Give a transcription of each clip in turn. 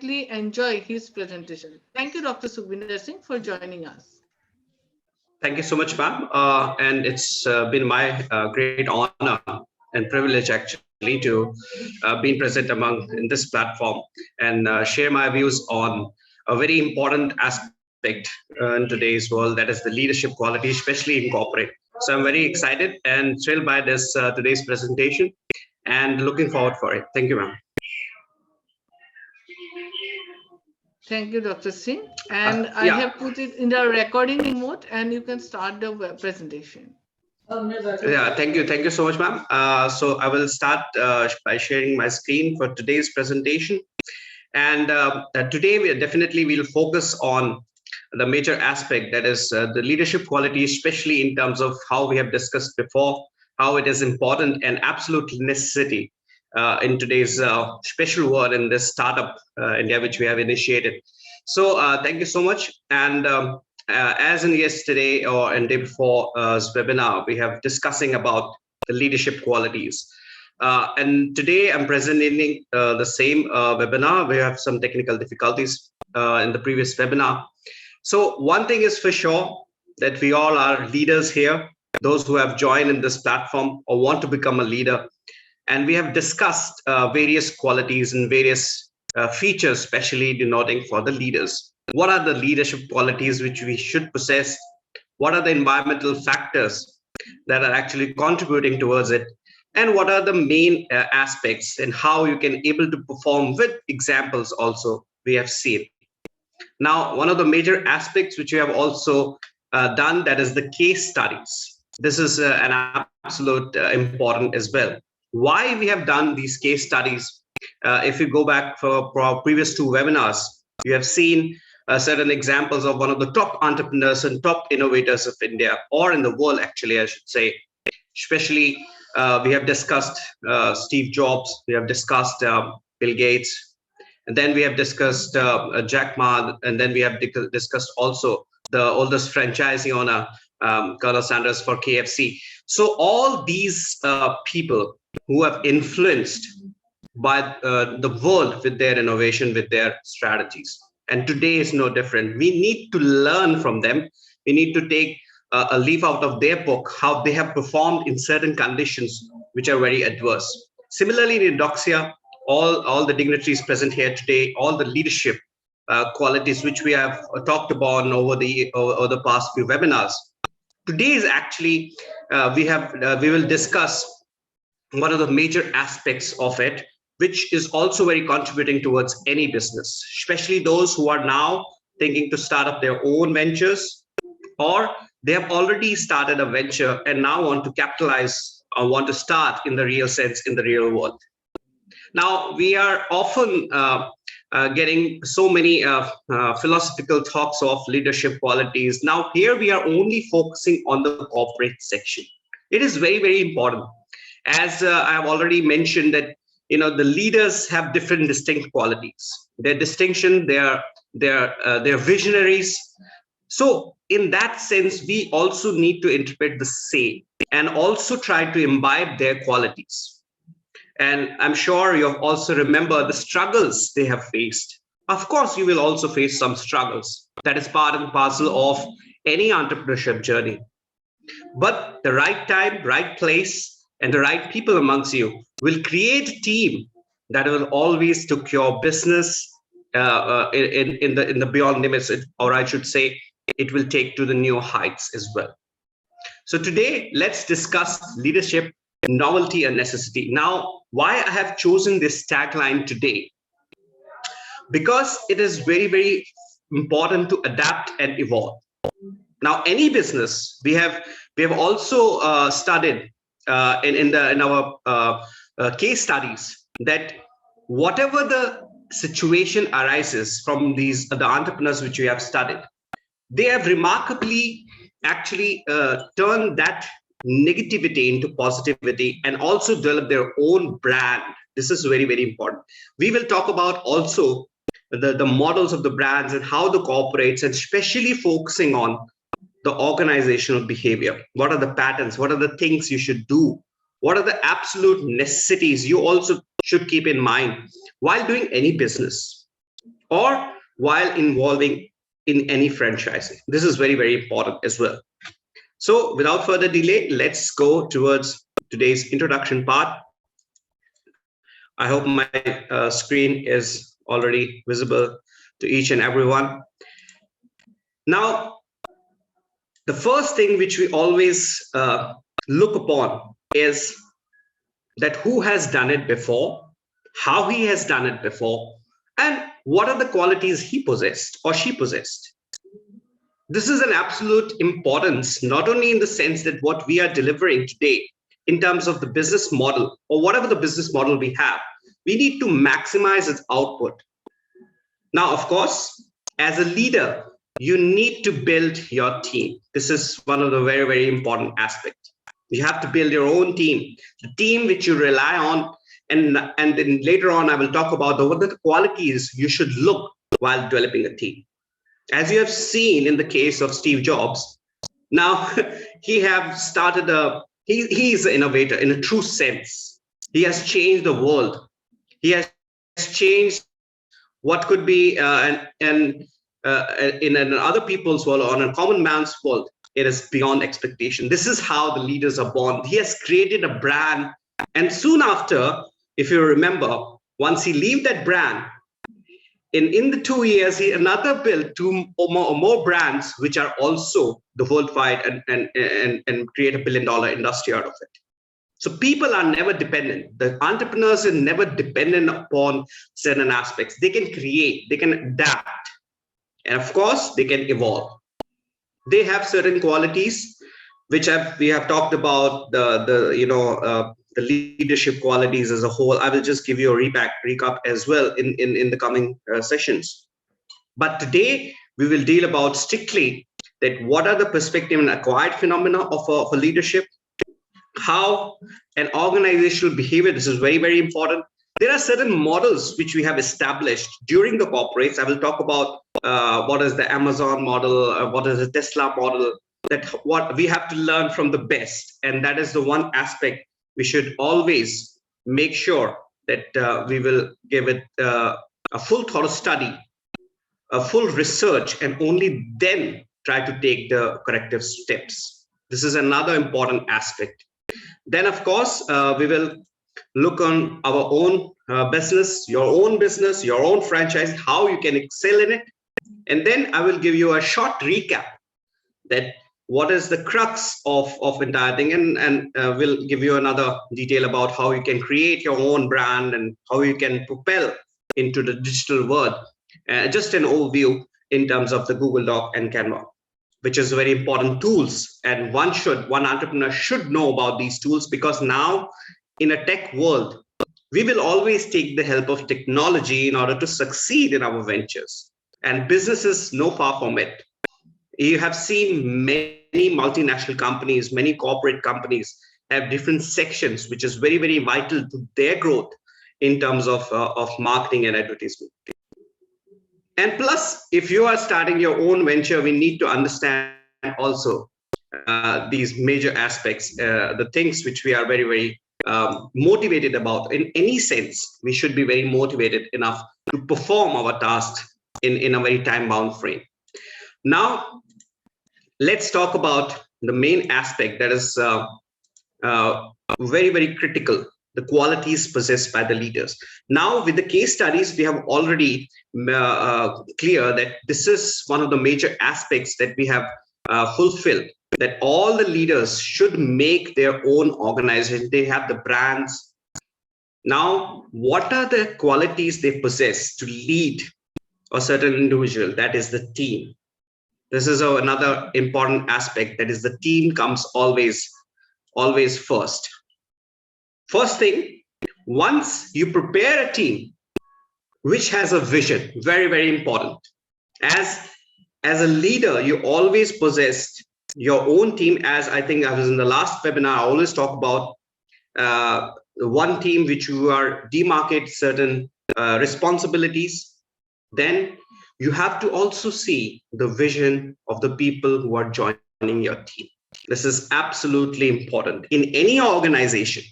definitely enjoy his presentation. Thank you, Dr. Sukhvinder Singh, for joining us. Thank you so much, ma'am. And it's been my great honor and privilege actually to be present among in this platform and share my views on a very important aspect in today's world, that is the leadership quality, especially in corporate. So I'm very excited and thrilled by this today's presentation and looking forward for it. Thank you, ma'am. Thank you, Dr. Singh. And I Yeah. have put it in the recording mode, and you can start the presentation. Yeah, thank you so much, ma'am. So I will start by sharing my screen for today's presentation. And today we definitely will focus on the major aspect, that is the leadership quality, especially in terms of how we have discussed before, how it is important and absolute necessity in today's special world in this startup India, which we have initiated. So thank you so much. And as in yesterday or and day before webinar, we have discussing about the leadership qualities. And today I'm presenting the same webinar. We have some technical difficulties in the previous webinar. So one thing is for sure, that we all are leaders here, those who have joined in this platform or want to become a leader. And we have discussed various qualities and various features, especially denoting for the leaders. What are the leadership qualities which we should possess? What are the environmental factors that are actually contributing towards it? And what are the main aspects and how you can able to perform with examples also we have seen. Now, one of the major aspects which we have also done, that is the case studies. This is an absolute important as well. Why we have done these case studies? If you go back for our previous two webinars, you have seen certain examples of one of the top entrepreneurs and top innovators of India, or in the world, actually, I should say. Especially, we have discussed Steve Jobs, we have discussed Bill Gates, and then we have discussed Jack Ma, and then we have discussed also the oldest franchisee owner, Colonel Sanders for KFC. So all these people who have influenced by the world with their innovation, with their strategies. And today is no different. We need to learn from them. We need to take a leaf out of their book, how they have performed in certain conditions which are very adverse. Similarly, in Doxia, all the dignitaries present here today, all the leadership qualities which we have talked about over the past few webinars. Today is actually we will discuss one of the major aspects of it, which is also very contributing towards any business, especially those who are now thinking to start up their own ventures, or they have already started a venture and now want to capitalize or want to start in the real sense in the real world. Now, we are often getting so many philosophical talks of leadership qualities. Now, here we are only focusing on the corporate section. It is very, very important. As I have already mentioned that, the leaders have different distinct qualities. Their distinction, they're visionaries. So in that sense, we also need to interpret the same and also try to imbibe their qualities. And I'm sure you also remember the struggles they have faced. Of course, you will also face some struggles. That is part and parcel of any entrepreneurship journey. But the right time, right place, and the right people amongst you will create a team that will always take your business in the beyond limits, or I should say, it will take to the new heights as well. So today, let's discuss leadership, novelty, and necessity. Now, why I have chosen this tagline today? Because it is very, very important to adapt and evolve. Now, any business, we have also studied in our case studies that whatever the situation arises from the entrepreneurs which we have studied, they have remarkably actually turned that negativity into positivity and also develop their own brand. This is very, very important. We will talk about also the models of the brands and how the corporates, and especially focusing on the organizational behavior. What are the patterns? What are the things you should do? What are the absolute necessities you also should keep in mind while doing any business? or while involving in any franchising. This is very, very important as well. So without further delay, let's go towards today's introduction part. I hope my screen is already visible to each and everyone. Now, the first thing which we always look upon is that who has done it before, how he has done it before, and what are the qualities he possessed or she possessed. This is an absolute importance, not only in the sense that what we are delivering today in terms of the business model or whatever the business model we have, we need to maximize its output. Now, of course, as a leader, you need to build your team. This is one of the very, very important aspects. You have to build your own team, the team which you rely on. And then later on, I will talk about what are the qualities you should look while developing a team. As you have seen in the case of Steve Jobs, now he have started he's an innovator in a true sense. He has changed the world. He has changed what could be in other people's world or in a common man's world. It is beyond expectation. This is how the leaders are born. He has created a brand, and soon after, if you remember, once he leave that brand, in the 2 years, he another built two or more brands, which are also the worldwide and create $1 billion industry out of it. So people are never dependent. The entrepreneurs are never dependent upon certain aspects. They can create, they can adapt, and of course, they can evolve. They have certain qualities, which we have talked about the leadership qualities as a whole. I will just give you a recap as well in the coming sessions. But today we will deal about strictly that what are the perspective and acquired phenomena of a leadership, how an organizational behavior. This is very, very important. There are certain models which we have established during the corporates. I will talk about what is the Amazon model, what is the Tesla model, that what we have to learn from the best. And that is the one aspect we should always make sure that we will give it a full thorough study, a full research, and only then try to take the corrective steps. This is another important aspect. Then, of course, we will look on our own business, your own franchise, how you can excel in it. And then I will give you a short recap that what is the crux of entire thing, and we'll give you another detail about how you can create your own brand and how you can propel into the digital world. Just an overview in terms of the Google Doc and Canva, which is very important tools. And one entrepreneur should know about these tools, because now in a tech world, we will always take the help of technology in order to succeed in our ventures. And businesses no far from it. You have seen many multinational companies, many corporate companies have different sections, which is very, very vital to their growth in terms of marketing and advertisement. And plus, if you are starting your own venture, we need to understand also these major aspects, the things which we are very, very motivated about. In any sense, we should be very motivated enough to perform our tasks in a very time-bound frame. Now, let's talk about the main aspect that is very, very critical, the qualities possessed by the leaders. Now, with the case studies, we have already clear that this is one of the major aspects that we have fulfilled, that all the leaders should make their own organization. They have the brands. Now, what are the qualities they possess to lead a certain individual? That is the team. This is another important aspect, that is the team comes always first. First thing, once you prepare a team which has a vision, very, very important. As a leader, you always possess your own team. As I think I was in the last webinar, I always talk about one team which you are demarcate certain responsibilities. Then you have to also see the vision of the people who are joining your team. This is absolutely important. In any organization,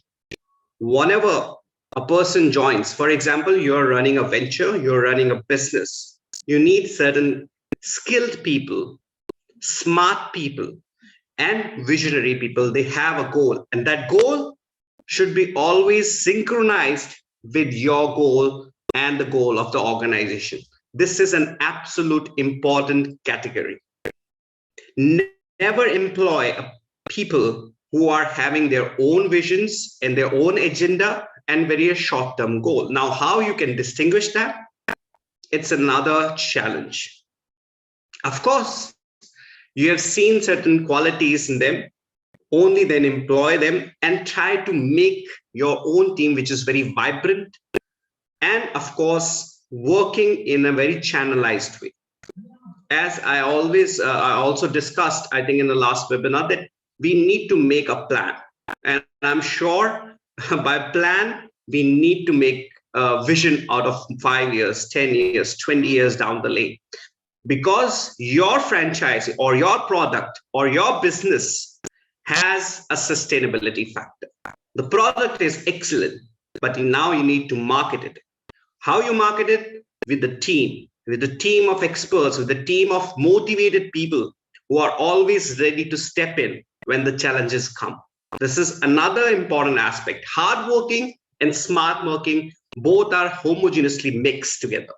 whenever a person joins, for example, you're running a venture, you're running a business, you need certain skilled people, smart people, and visionary people. They have a goal, and that goal should be always synchronized with your goal and the goal of the organization. This is an absolute important category. Never employ people who are having their own visions and their own agenda and very short-term goal. Now, how you can distinguish that? It's another challenge. Of course, you have seen certain qualities in them, only then employ them and try to make your own team, which is very vibrant and, of course, working in a very channelized way. As I also discussed, I think in the last webinar, that we need to make a plan. And I'm sure by plan, we need to make a vision out of 5 years, 10 years, 20 years down the lane. Because your franchise or your product or your business has a sustainability factor. The product is excellent, but now you need to market it. How you market it? With a team of experts, with a team of motivated people who are always ready to step in when the challenges come. This is another important aspect. Hardworking and smart working, both are homogeneously mixed together.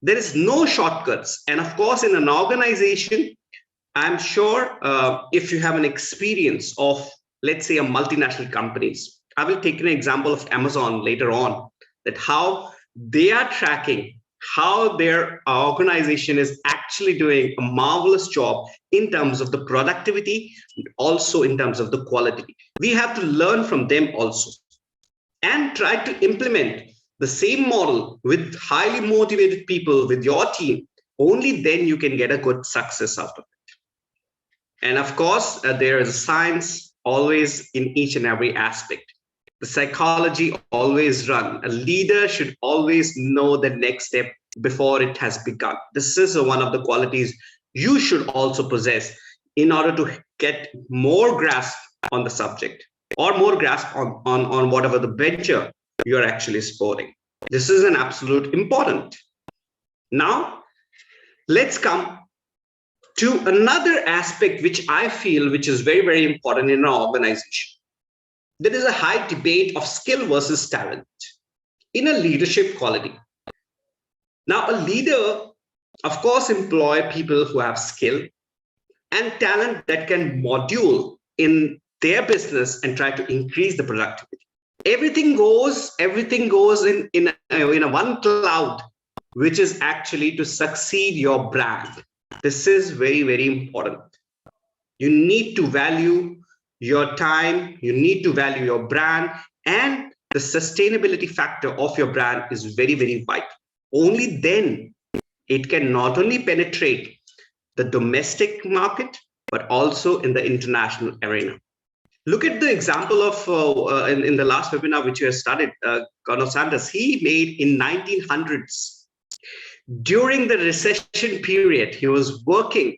There is no shortcuts. And of course, in an organization, I'm sure if you have an experience of, let's say, a multinational companies, I will take an example of Amazon later on, that how they are tracking how their organization is actually doing a marvelous job in terms of the productivity, also in terms of the quality. We have to learn from them also and try to implement the same model with highly motivated people with your team. Only then you can get a good success out of it. And of course, there is a science always in each and every aspect. The psychology always run. A leader should always know the next step before it has begun. This is one of the qualities you should also possess in order to get more grasp on the subject or more grasp on whatever the venture you're actually supporting. This is an absolute important. Now, let's come to another aspect which I feel which is very, very important in our organization. There is a high debate of skill versus talent in a leadership quality. Now, a leader, of course, employ people who have skill and talent that can module in their business and try to increase the productivity. Everything goes in a one cloud, which is actually to succeed your brand. This is very, very important. You need to value your time, you need to value your brand, and the sustainability factor of your brand is very, very vital. Only then it can not only penetrate the domestic market, but also in the international arena. Look at the example of in the last webinar which you have started, Colonel Sanders. He made in 1900s. During the recession period, he was working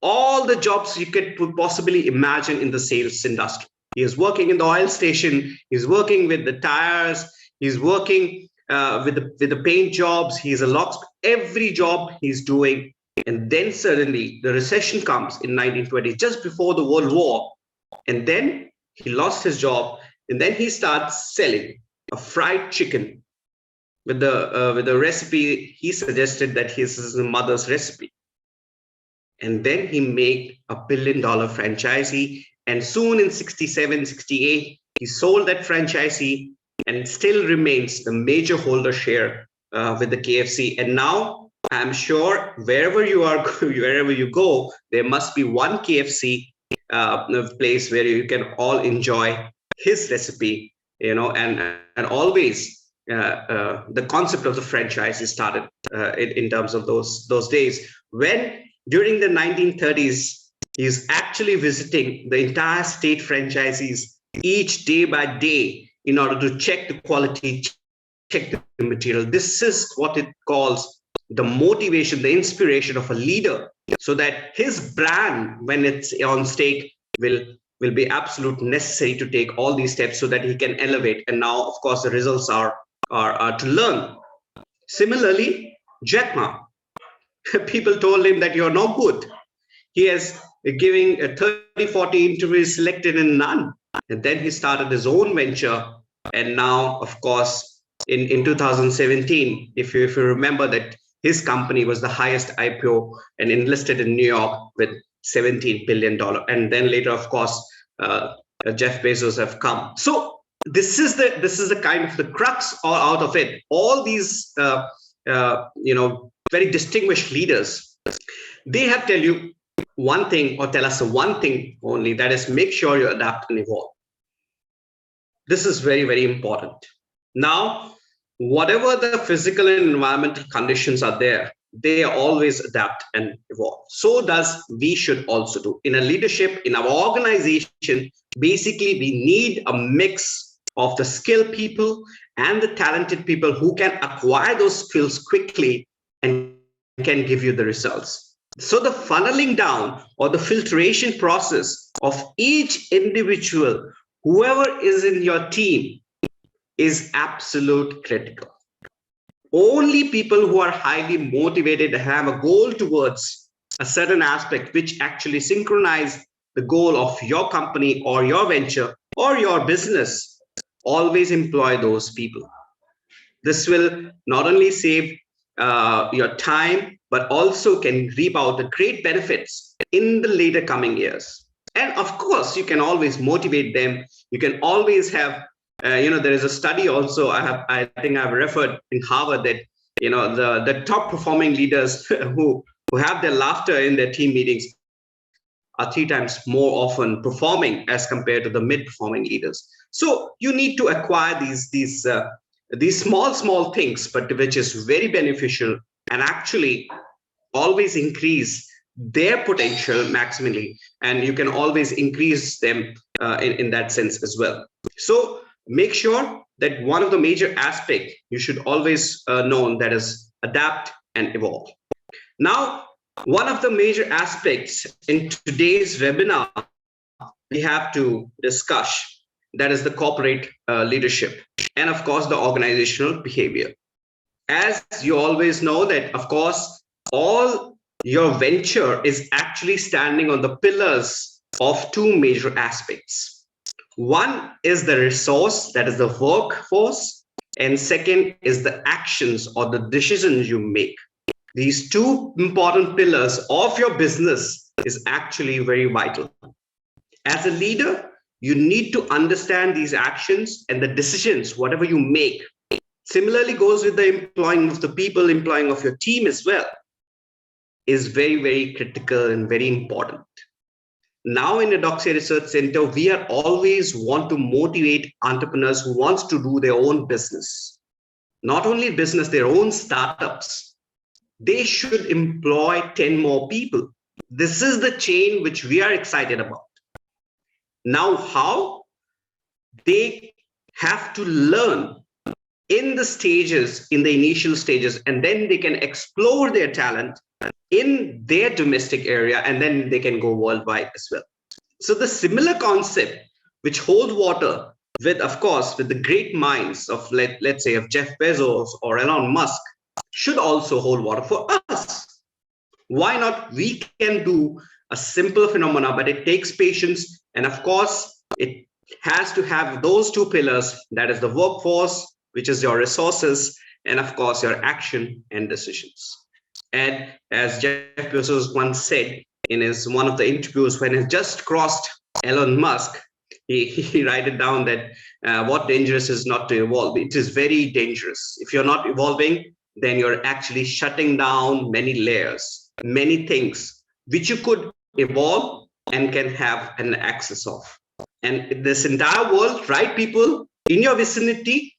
all the jobs you could possibly imagine in the sales industry. He is working in the oil station. He's working with the tires. He's working with the paint jobs. He's a locksmith. Every job he's doing. And then suddenly the recession comes in 1920, just before the World War. And then he lost his job. And then he starts selling a fried chicken with the recipe he suggested that his is his mother's recipe. And then he made $1 billion franchisee. And soon in 67, 68, he sold that franchisee and still remains the major holder share with the KFC. And now I'm sure wherever you go, there must be one KFC place where you can all enjoy his recipe, and always the concept of the franchise is started in terms of those days when during the 1930s, he's actually visiting the entire state franchisees each day by day in order to check the quality, check the material. This is what it calls the motivation, the inspiration of a leader, so that his brand, when it's on stake, will will be absolute necessary to take all these steps so that he can elevate. And now, of course, the results are to learn. Similarly, Jack Ma, people told him that you're no good. He has giving a 30, 40 interviews, selected in none. And then he started his own venture. And now, of course, in 2017, if you remember that his company was the highest IPO and enlisted in New York with $17 billion. And then later, of course, Jeff Bezos have come. So this is the kind of the crux out of it. All these very distinguished leaders, they have tell you one thing, or tell us one thing only, that is, make sure you adapt and evolve. This is very, very important. Now, whatever the physical and environmental conditions are there, they always adapt and evolve. So does we should also do. In a leadership, in our organization, basically we need a mix of the skilled people and the talented people who can acquire those skills quickly and can give you the results. So the funneling down or the filtration process of each individual, whoever is in your team, is absolute critical. Only people who are highly motivated have a goal towards a certain aspect which actually synchronize the goal of your company or your venture or your business, always employ those people. This will not only save your time, but also can reap out the great benefits in the later coming years. And of course, you can always motivate them. You can always have, there is a study also I think I've referred in Harvard that, the top performing leaders who have their laughter in their team meetings are 3 times more often performing as compared to the mid-performing leaders. So you need to acquire these small things, but which is very beneficial and actually always increase their potential maximally, and you can always increase them in that sense as well. So make sure that one of the major aspects you should always know, that is adapt and evolve. Now, one of the major aspects in today's webinar we have to discuss, that is the corporate leadership and of course the organizational behavior. As you always know that, of course, all your venture is actually standing on the pillars of 2 major aspects. One is the resource, that is the workforce, and second is the actions or the decisions you make. These 2 important pillars of your business is actually very vital. As a leader, you need to understand these actions and the decisions, whatever you make. Similarly goes with the employing of the people, employing of your team as well, is very, very critical and very important. Now in the Doxia Research Center, we are always want to motivate entrepreneurs who wants to do their own business. Not only business, their own startups. They should employ 10 more people. This is the chain which we are excited about. Now, how? They have to learn in the stages, in the initial stages, and then they can explore their talent in their domestic area, and then they can go worldwide as well. So the similar concept which hold water with, of course, with the great minds of, let's say, of Jeff Bezos or Elon Musk, should also hold water for us. Why not? We can do a simple phenomena, but it takes patience. And of course, it has to have those 2 pillars, that is the workforce, which is your resources, and of course, your action and decisions. And as Jeff Bezos once said in one of the interviews, when he just crossed Elon Musk, he write it down that what dangerous is not to evolve. It is very dangerous. If you're not evolving, then you're actually shutting down many layers, many things which you could evolve and can have an access of. And this entire world, right, people in your vicinity,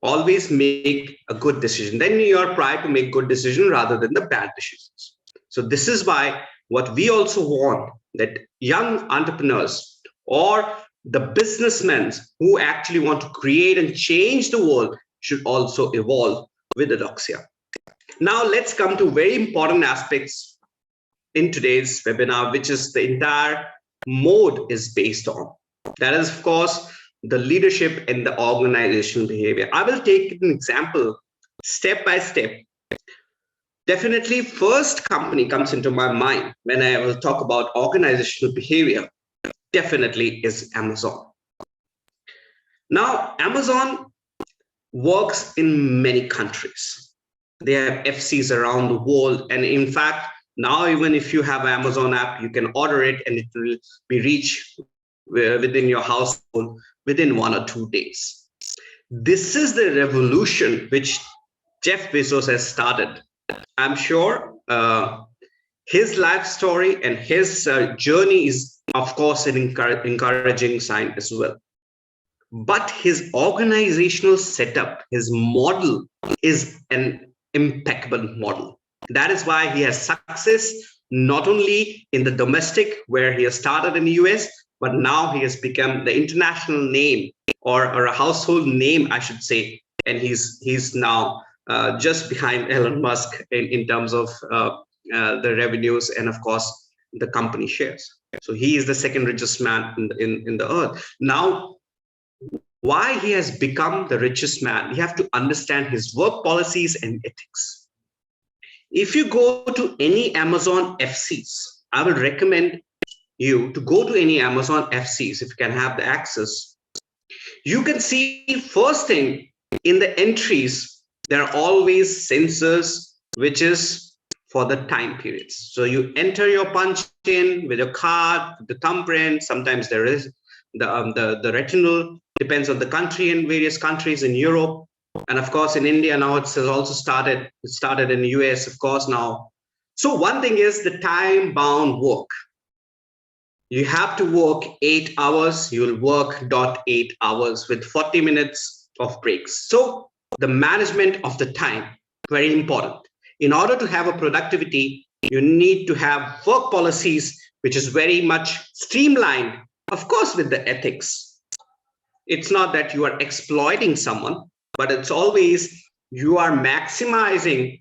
always make a good decision. Then you are prior to make good decision rather than the bad decisions. So this is why what we also want, that young entrepreneurs or the businessmen who actually want to create and change the world should also evolve with the Doxia. Now let's come to very important aspects in today's webinar, which is the entire mode is based on. That is, of course, the leadership and the organizational behavior. I will take an example step by step. Definitely, first company comes into my mind when I will talk about organizational behavior, definitely is Amazon. Now, Amazon works in many countries. They have FCs around the world. And in fact, now even if you have an Amazon app, you can order it and it will be reached within your household within 1 or 2 days. This is the revolution which Jeff Bezos has started. I'm sure his life story and his journey is, of course, an encouraging sign as well. But his organizational setup, his model is an impeccable model. That is why he has success not only in the domestic, where he has started in the US, but now he has become the international name or a household name, I should say. And he's now just behind Elon Musk in terms of the revenues and, of course, the company shares. So he is the second richest man in the earth. Now, why he has become the richest man, we have to understand his work policies and ethics. If you go to any Amazon FCs, I will recommend you to go to any Amazon FCs if you can have the access. You can see first thing in the entries, there are always sensors, which is for the time periods. So you enter your punch in with your card, the thumbprint, sometimes there is the retinal, depends on the country. In various countries in Europe, and of course in India now it has also started. It started in the US, of course, now. So one thing is the time bound work. You have to work 8 hours, you'll work 8 hours with 40 minutes of breaks. So the management of the time, very important. In order to have a productivity, you need to have work policies which is very much streamlined, of course, with the ethics. It's not that you are exploiting someone, but it's always you are maximizing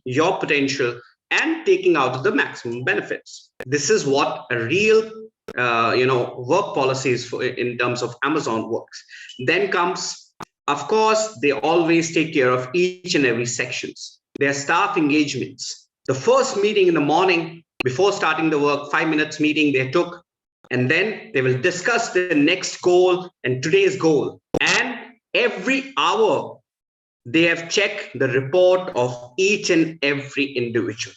your potential and taking out the maximum benefits. This is what a real work policies for in terms of Amazon works. Then comes, of course, they always take care of each and every sections. Their staff engagements. The first meeting in the morning before starting the work, 5 minutes meeting they took, and then they will discuss the next goal and today's goal. And every hour they have checked the report of each and every individual.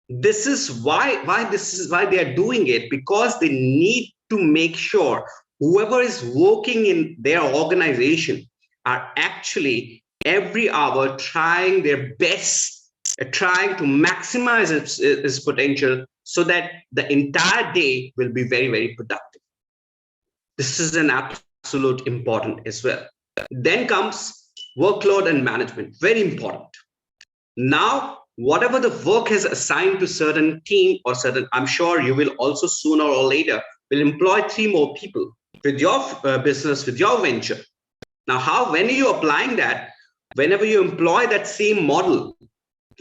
This is why they are doing it, because they need to make sure whoever is working in their organization are actually every hour trying their best, trying to maximize its potential, so that the entire day will be very, very productive. This is an absolute important as well. Then comes workload and management, very important. Now, whatever the work is assigned to certain team or certain, I'm sure you will also sooner or later will employ 3 more people with your business, with your venture. Now, when are you applying that? Whenever you employ that same model,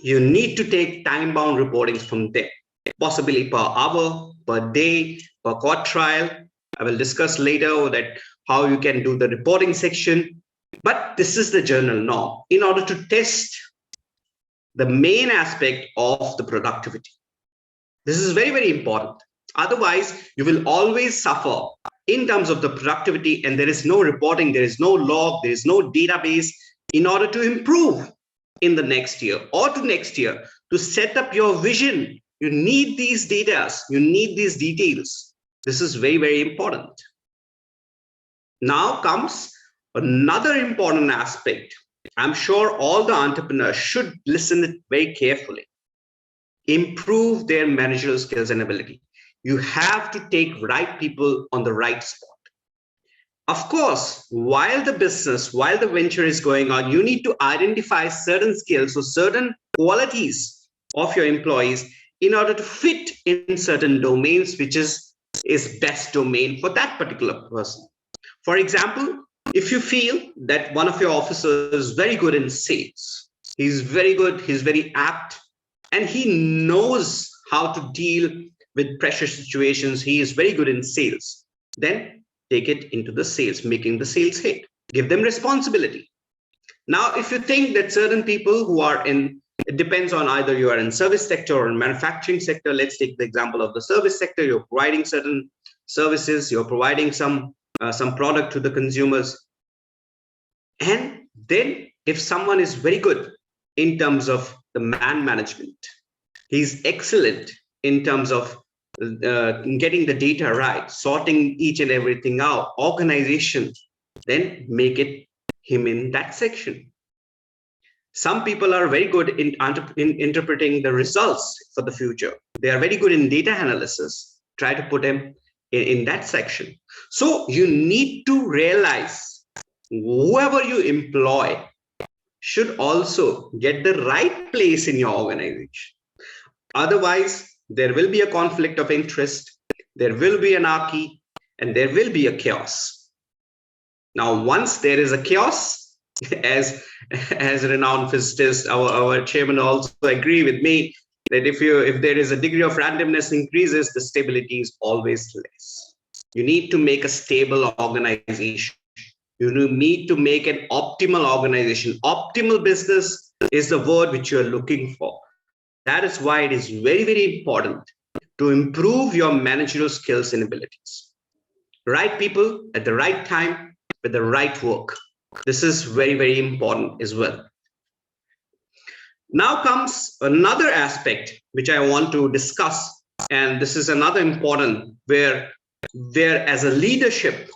you need to take time-bound reportings from there, possibly per hour, per day, per quartile. I will discuss later that how you can do the reporting section. But this is the general norm in order to test the main aspect of the productivity. This is very, very important. Otherwise, you will always suffer in terms of the productivity, and there is no reporting, there is no log, there is no database in order to improve in the next year or to next year. To set up your vision, you need these data, you need these details. This is very, very important. Now comes another important aspect. I'm sure all the entrepreneurs should listen it very carefully. Improve their managerial skills and ability. You have to take right people on the right spot. Of course, while the business, while the venture is going on, you need to identify certain skills or certain qualities of your employees in order to fit in certain domains, which is best domain for that particular person. For example, if you feel that one of your officers is very good in sales, he's very good, he's very apt, and he knows how to deal with pressure situations. He is very good in sales. Then take it into the sales, making the sales hit. Give them responsibility. Now, if you think that certain people who are in, it depends on either you are in service sector or in manufacturing sector. Let's take the example of the service sector. You're providing certain services, you're providing some product to the consumers. And then if someone is very good in terms of the man management, he's excellent in terms of getting the data right, sorting each and everything out, organization, then make it him in that section. Some people are very good in interpreting the results for the future. They are very good in data analysis. Try to put them in that section. So you need to realize whoever you employ should also get the right place in your organization. Otherwise, there will be a conflict of interest, there will be anarchy, and there will be a chaos. Now, once there is a chaos, as renowned physicist, our chairman also agree with me that if there is a degree of randomness increases, the stability is always less. You need to make a stable organization. You need to make an optimal organization. Optimal business is the word which you are looking for. That is why it is very, very important to improve your managerial skills and abilities. Right people at the right time with the right work. This is very, very important as well. Now comes another aspect which I want to discuss, and this is another important where as a leadership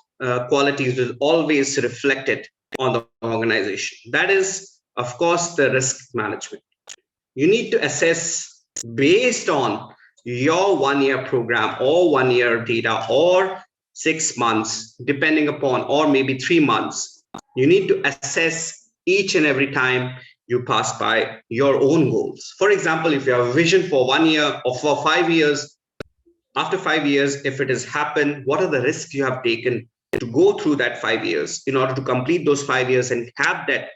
qualities will always reflected on the organization. That is, of course, the risk management. You need to assess based on your 1-year program or 1-year data or 6 months, depending upon, or maybe 3 months. You need to assess each and every time you pass by your own goals. For example, if you have a vision for 1 year or for 5 years, after 5 years, if it has happened, what are the risks you have taken to go through that 5 years in order to complete those 5 years and have that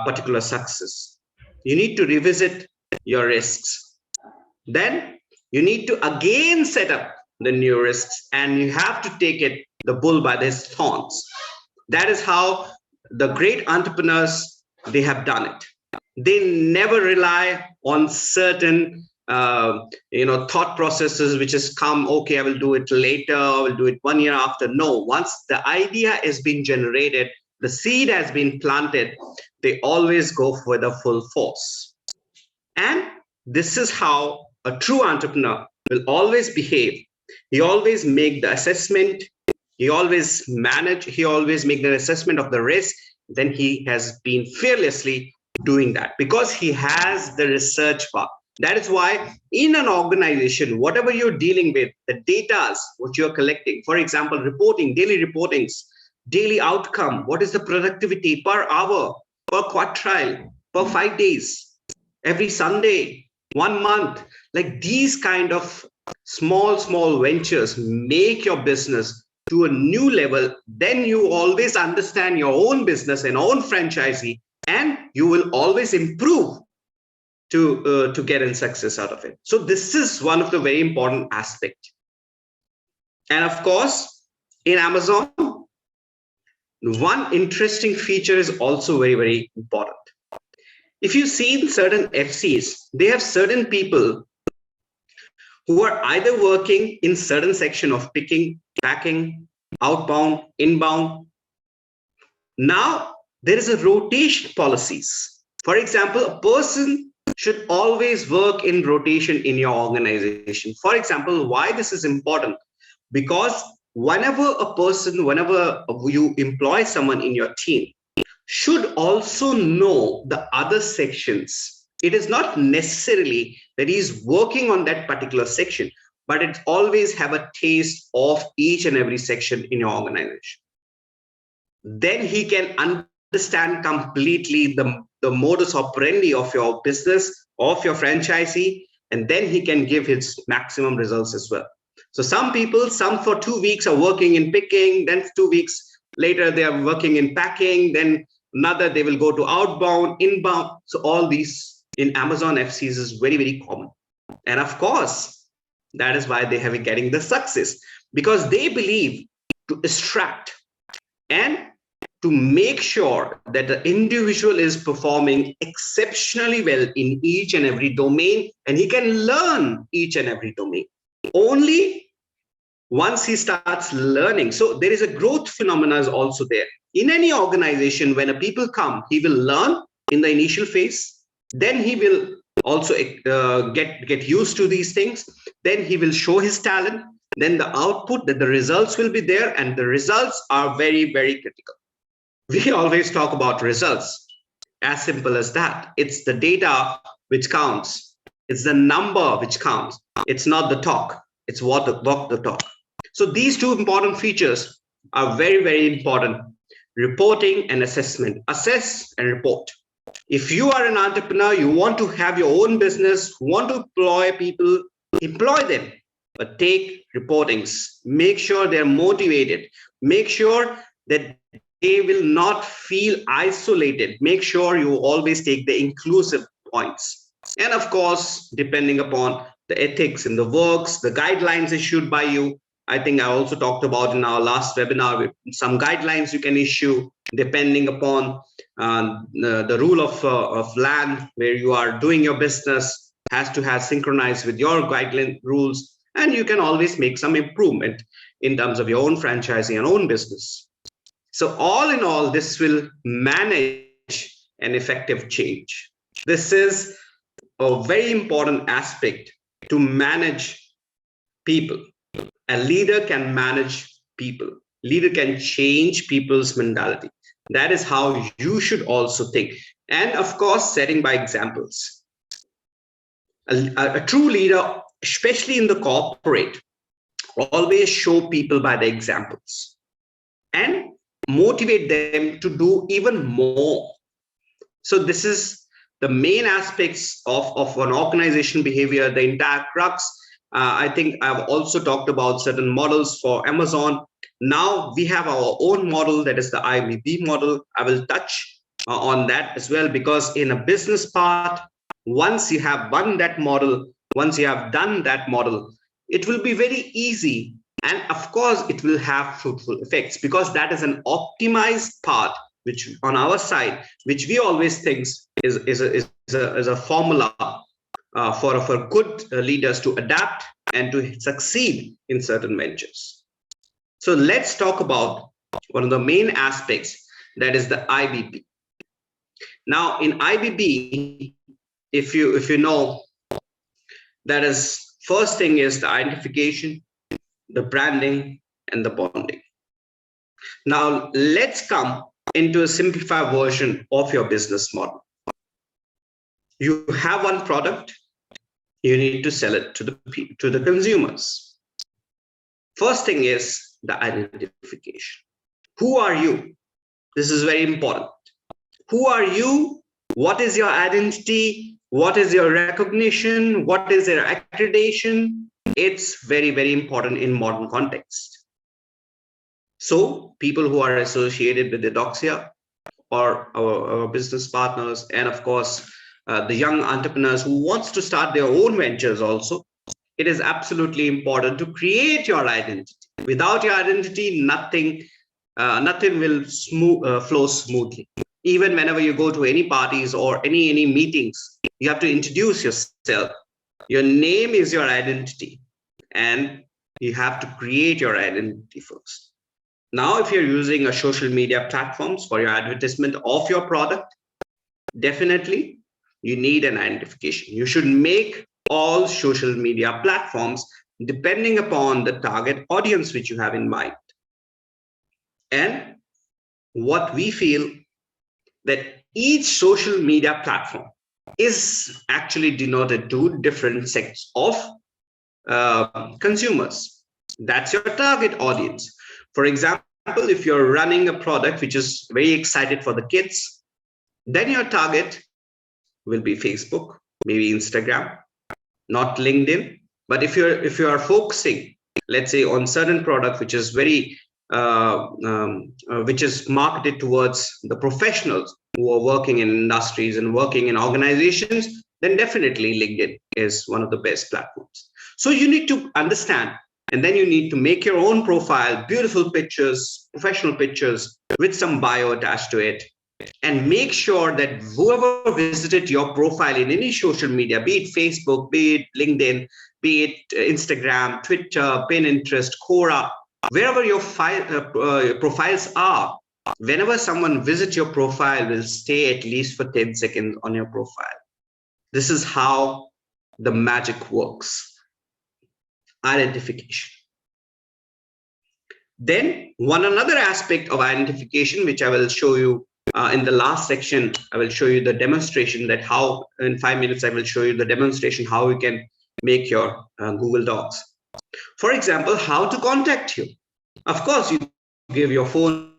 particular success? You need to revisit your risks. Then you need to again set up the new risks, and you have to take the bull by his thorns. That is how the great entrepreneurs, they have done it. They never rely on certain thought processes which has come, okay, I will do it later, I will do it 1 year after. No, once the idea has been generated, the seed has been planted, they always go for the full force. And this is how a true entrepreneur will always behave. He always make the assessment, he always manage, he always make the assessment of the risk. Then he has been fearlessly doing that because he has the research part. That is why in an organization, whatever you're dealing with, the data, what you're collecting, for example, reporting, daily reportings, daily outcome, what is the productivity per hour, per quartile, per 5 days, every Sunday, 1 month, like these kind of small ventures make your business to a new level. Then you always understand your own business and own franchisee, and you will always improve to get in success out of it. So this is one of the very important aspects. And of course, in Amazon, one interesting feature is also very, very important. If you see in certain FCs, they have certain people who are either working in certain section of picking, packing, outbound, inbound. Now there is a rotation policies. For example, a person should always work in rotation in your organization. For example, why this is important? Because whenever you employ someone in your team, should also know the other sections. It is not necessarily that he's working on that particular section, but it always have a taste of each and every section in your organization. Then he can understand completely the modus operandi of your business, of your franchisee, and then he can give his maximum results as well. So some people, some for 2 weeks are working in picking, then 2 weeks later they are working in packing, then another they will go to outbound, inbound. So all these in Amazon FCs is very, very common. And of course, That is why they have getting the success, because they believe to extract and to make sure that the individual is performing exceptionally well in each and every domain, and he can learn each and every domain only once he starts learning. So there is a growth phenomena is also there in any organization. When a people come, he will learn in the initial phase, then he will also get used to these things, then he will show his talent, then the output, that the results will be there, and the results are very, very critical. We always talk about results, as simple as that. It's the data which counts, it's the number which counts, it's not the talk, it's what the talk. So these two important features are very, very important: reporting and assessment. Assess and report. If you are an entrepreneur, you want to have your own business, want to employ people, employ them, but take reportings. Make sure they're motivated. Make sure that they will not feel isolated. Make sure you always take the inclusive points. And of course, depending upon the ethics in the works, the guidelines issued by you. I think I also talked about in our last webinar, some guidelines you can issue depending upon the rule of land where you are doing your business has to have synchronized with your guideline rules, and you can always make some improvement in terms of your own franchising and own business. So all in all, this will manage an effective change. This is a very important aspect to manage people. A leader can manage people. Leader can change people's mentality. That is how you should also think. And of course, setting by examples. A true leader, especially in the corporate, always show people by the examples and motivate them to do even more. So this is the main aspects of an organization behavior, the entire crux. I think I've also talked about certain models for Amazon. Now we have our own model, that is the IBB model. I will touch on that as well, because in a business part, once you have done that model, it will be very easy. And of course, it will have fruitful effects, because that is an optimized part, which on our side, which we always think is a formula for good leaders to adapt and to succeed in certain ventures. So let's talk about one of the main aspects, that is the IBB. Now in IBB, if you know, that is, first thing is the identification, the branding, and the bonding. Now let's come into a simplified version of your business model. You have one product, you need to sell it to the consumers. First thing is the identification. Who are you? This is very important. Who are you? What is your identity? What is your recognition? What is your accreditation? It's very, very important in modern context. So people who are associated with Edoxia, or our business partners, and of course, the young entrepreneurs who wants to start their own ventures also, it is absolutely important to create your identity. Without your identity, nothing will flow smoothly. Even whenever you go to any parties or any meetings, you have to introduce yourself. Your name is your identity, and you have to create your identity first. Now, if you're using a social media platforms for your advertisement of your product, definitely you need an identification. You should make all social media platforms depending upon the target audience which you have in mind. And what we feel, that each social media platform is actually denoted to different sects of consumers. That's your target audience. For example, if you're running a product which is very excited for the kids, then your target will be Facebook, maybe Instagram, not LinkedIn. But if you are focusing, let's say, on certain product which is very which is marketed towards the professionals who are working in industries and working in organizations, then definitely LinkedIn is one of the best platforms. So you need to understand, and then you need to make your own profile, beautiful pictures, professional pictures with some bio attached to it, and make sure that whoever visited your profile in any social media, be it Facebook, be it LinkedIn, be it Instagram, Twitter, Pinterest, Quora, wherever your profiles are, whenever someone visits your profile, will stay at least for 10 seconds on your profile. This is how the magic works. Identification. Then another aspect of identification, which I will show you in the last section, I will show you the demonstration that how in 5 minutes, I will show you the demonstration how you can make your Google Docs. For example, how to contact you. Of course, you give your phone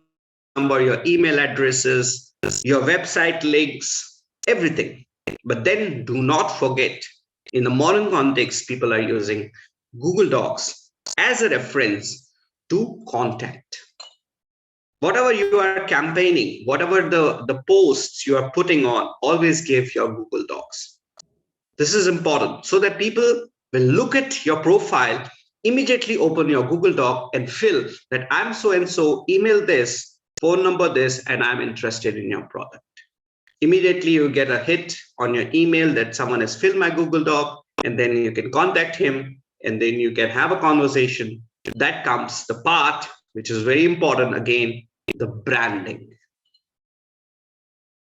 number, your email addresses, your website links, everything. But then do not forget, in the modern context, people are using Google Docs as a reference to contact. Whatever you are campaigning, whatever the posts you are putting on, always give your Google Docs. This is important so that people will look at your profile, immediately open your Google Doc and fill that I'm so and so, email this, phone number this, and I'm interested in your product. Immediately you get a hit on your email that someone has filled my Google Doc, and then you can contact him, and then you can have a conversation. That comes the part which is very important again, the branding.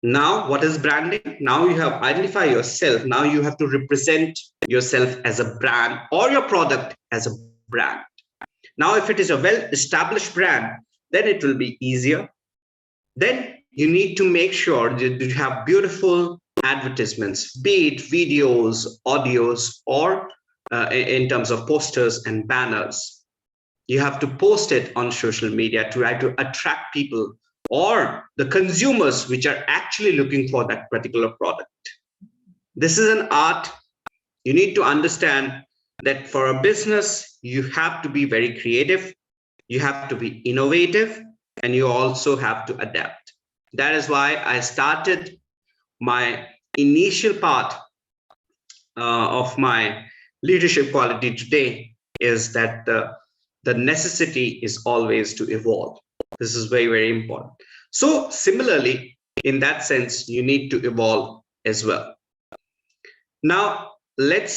Now, what is branding? Now you have identified yourself. Now you have to represent yourself as a brand or your product as a brand. Now, if it is a well-established brand, then it will be easier. Then you need to make sure that you have beautiful advertisements, be it videos, audios, or in terms of posters and banners. You have to post it on social media to try to attract people or the consumers which are actually looking for that particular product. This is an art. You need to understand that for a business, you have to be very creative, you have to be innovative, and you also have to adapt. That is why I started my initial part of my leadership quality today is that the necessity is always to evolve. This is very, very important. So similarly, in that sense, you need to evolve as well. Now, let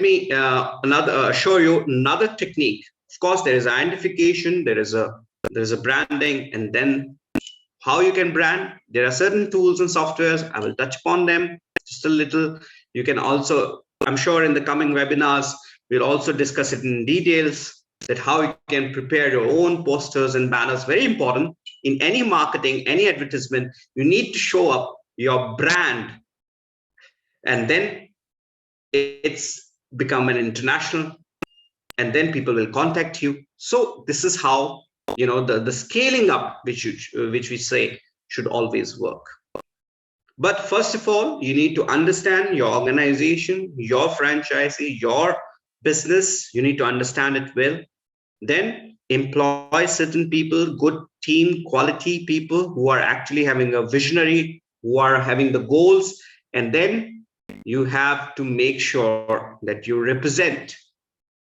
me show you another technique. Of course, there is identification, there is a branding, and then how you can brand. There are certain tools and softwares. I will touch upon them just a little. You can also, I'm sure in the coming webinars, we'll also discuss it in details, that how you can prepare your own posters and banners. Very important. In any marketing, any advertisement, you need to show up your brand, and then it's become an international, and then people will contact you. So this is how, you know, the scaling up which we say should always work. But first of all, you need to understand your organization, your franchisee, your business. You need to understand it well. Then employ certain people, good team, quality people who are actually having a visionary, who are having the goals. And then you have to make sure that you represent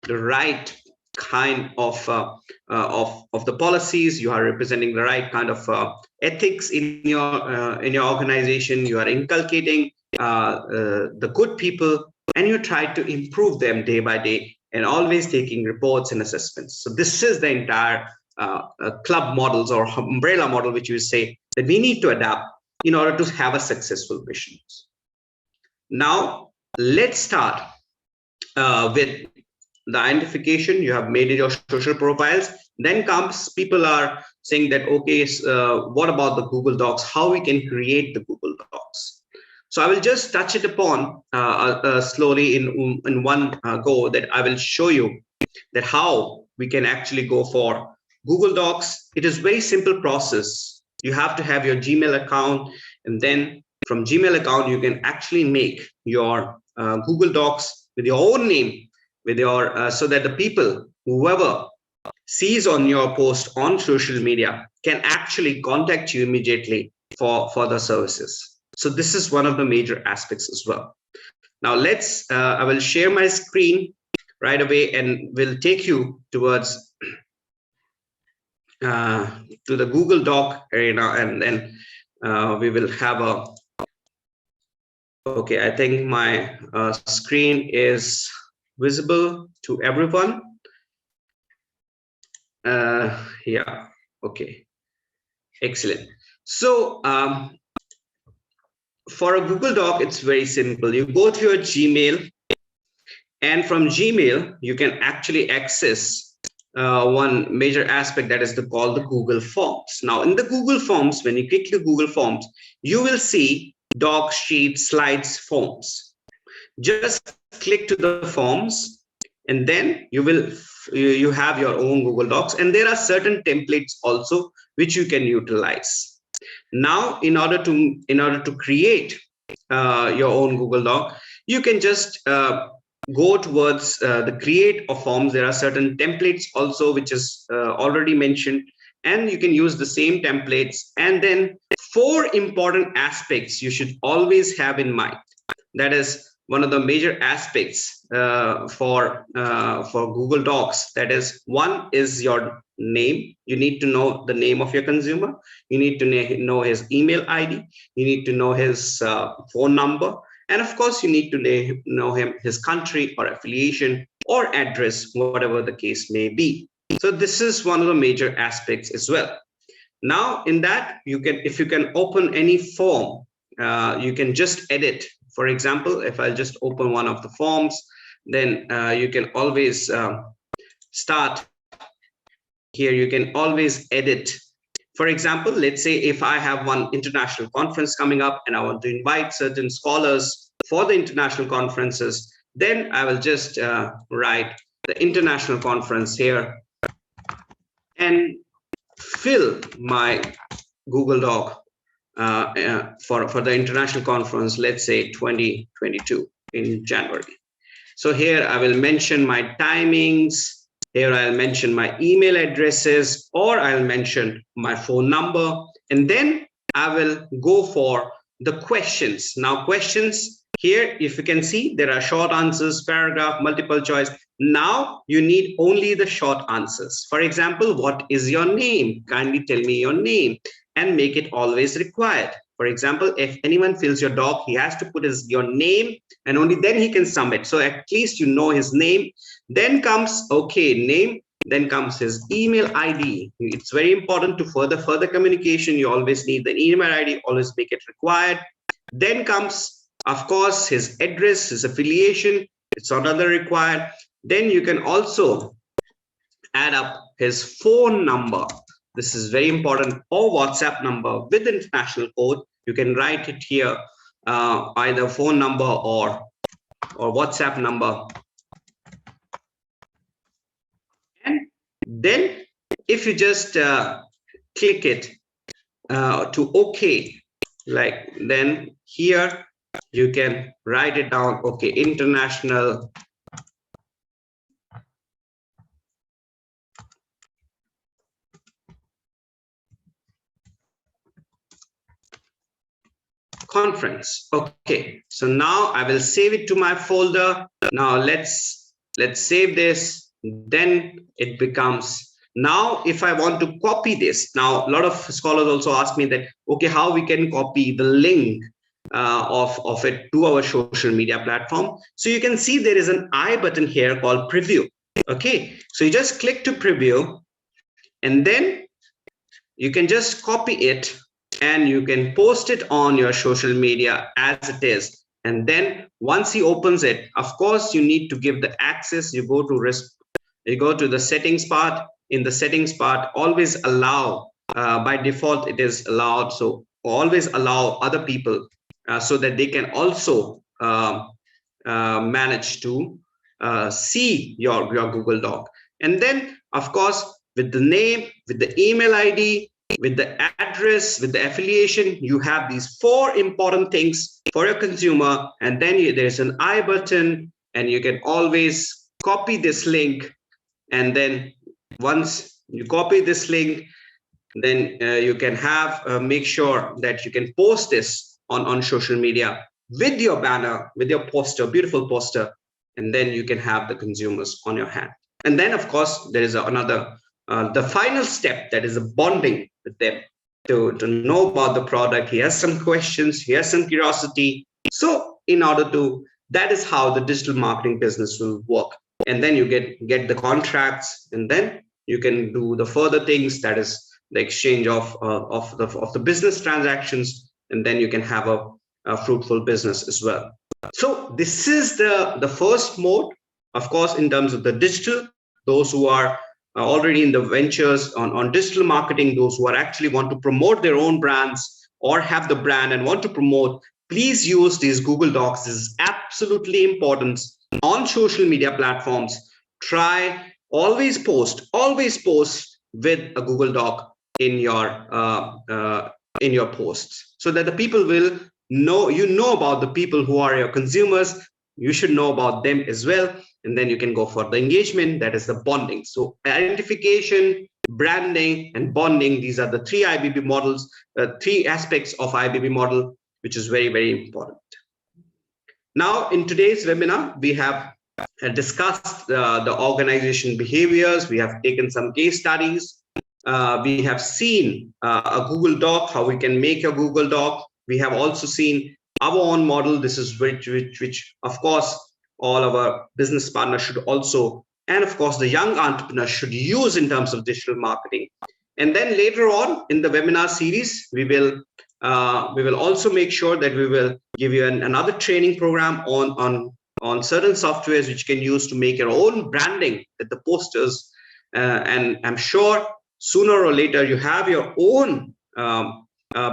the right kind of the policies. You are representing the right kind of ethics in your organization. You are inculcating the good people, and you try to improve them day by day, and always taking reports and assessments. So this is the entire club models or umbrella model, which you say that we need to adapt in order to have a successful mission. Now, let's start with the identification. You have made your social profiles. Then comes, people are saying that, okay, what about the Google Docs? How we can create the Google Docs? So I will just touch it upon slowly in one go, that I will show you that how we can actually go for Google Docs. It is very simple process. You have to have your Gmail account, and then from Gmail account, you can actually make your Google Docs with your own name, with your so that the people, whoever sees on your post on social media, can actually contact you immediately for the services. So this is one of the major aspects as well. Now I will share my screen right away and will take you towards to the Google Doc arena, and then we will have a, okay, I think my screen is visible to everyone. Yeah, okay, excellent. So for a Google Doc, it's very simple. You go to your Gmail, and from Gmail, you can actually access one major aspect that is called the Google Forms. Now, in the Google Forms, when you click the Google Forms, you will see doc, sheet, slides, forms. Just click to the forms, and then you have your own Google Docs, and there are certain templates also which you can utilize. Now, in order to create your own Google Doc, you can just go towards the create of forms. There are certain templates also which is already mentioned, and you can use the same templates. And then 4 important aspects you should always have in mind. That is one of the major aspects for Google Docs. That is, one is your name. You need to know the name of your consumer. You need to know his email ID. You need to know his phone number. And of course, you need to know his country or affiliation or address, whatever the case may be. So this is one of the major aspects as well. Now, in that, if you can open any form, you can just edit. For example, if I just open one of the forms, then you can always start here. You can always edit. For example, let's say if I have one international conference coming up and I want to invite certain scholars for the international conferences, then I will just write the international conference here and fill my Google Doc for the international conference, let's say 2022 in January. So here I will mention my timings. Here I'll mention my email addresses, or I'll mention my phone number. And then I will go for the questions. Now, questions here, if you can see, there are short answers, paragraph, multiple choice. Now you need only the short answers. For example, what is your name? Kindly tell me your name, and make it always required. For example, if anyone fills your doc, he has to put your name, and only then he can submit. So at least you know his name. Then comes, okay, name. Then comes his email ID. It's very important to further communication. You always need the email ID, always make it required. Then comes, of course, his address, his affiliation. It's another required. Then you can also add up his phone number. This is very important, or WhatsApp number with international code. You can write it here, either phone number or WhatsApp number. And then if you just click it to OK, like, then here you can write it down, okay, international conference. Okay, so now I will save it to my folder. Now let's save this. Then it becomes, now if I want to copy this, now a lot of scholars also ask me that, okay, how we can copy the link of it to our social media platform. So you can see there is an I button here called preview. Okay, so you just click to preview, and then you can just copy it and you can post it on your social media as it is. And then once he opens it, of course, you need to give the access. You go to the settings part. In the settings part, always allow, by default it is allowed, so always allow other people so that they can also manage to see your Google Doc. And then, of course, with the name, with the email ID, with the address, with the affiliation, you have these 4 important things for your consumer. And then there's an I button, and you can always copy this link. And then once you copy this link, then you can have make sure that you can post this on social media. with your banner, with your poster, beautiful poster, and then you can have the consumers on your hand. And then, of course, there is another, the final step, that is the bonding with them to know about the product. He has some questions, he has some curiosity. So in order to, that is how the digital marketing business will work. And then you get the contracts, and then you can do the further things, that is the exchange of the business transactions, and then you can have a fruitful business as well. So this is the first mode. Of course, in terms of the digital, those who are already in the ventures on digital marketing, those who are actually want to promote their own brands or have the brand and want to promote, please use these Google Docs. This is absolutely important on social media platforms. Try, always post with a Google Doc in your posts, so that the people will know about the people who are your consumers. You should know about them as well, and then you can go for the engagement, that is the bonding. So identification, branding, and bonding, these are the three IBB models, three aspects of IBB model, which is very, very important. Now, in today's webinar, we have discussed the organization behaviors. We have taken some case studies. We have seen a Google Doc, how we can make a Google Doc. We have also seen our own model. This is which of course, all our business partners should also, and of course, the young entrepreneurs should use in terms of digital marketing. And then later on in the webinar series, we will also make sure that we will give you another training program on certain softwares which you can use to make your own branding with the posters. And I'm sure sooner or later you have your own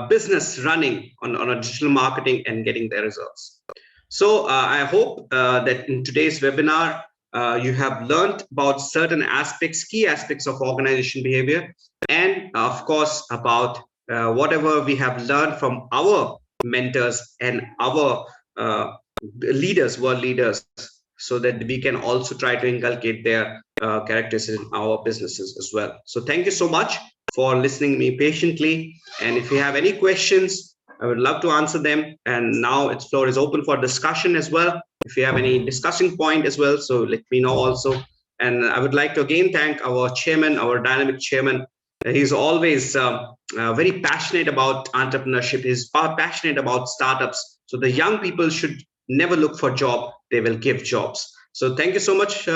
business running on a digital marketing and getting the results. So I hope that in today's webinar, you have learned about certain aspects, key aspects of organization behavior, and of course about whatever we have learned from our mentors and our leaders, world leaders, so that we can also try to inculcate their characters in our businesses as well. So thank you so much for listening to me patiently. And if you have any questions, I would love to answer them. And now its floor is open for discussion as well. If you have any discussing point as well, so let me know also. And I would like to again thank our chairman, our dynamic chairman. He's always very passionate about entrepreneurship. He's passionate about startups. So the young people should never look for job. They will give jobs. So thank you so much,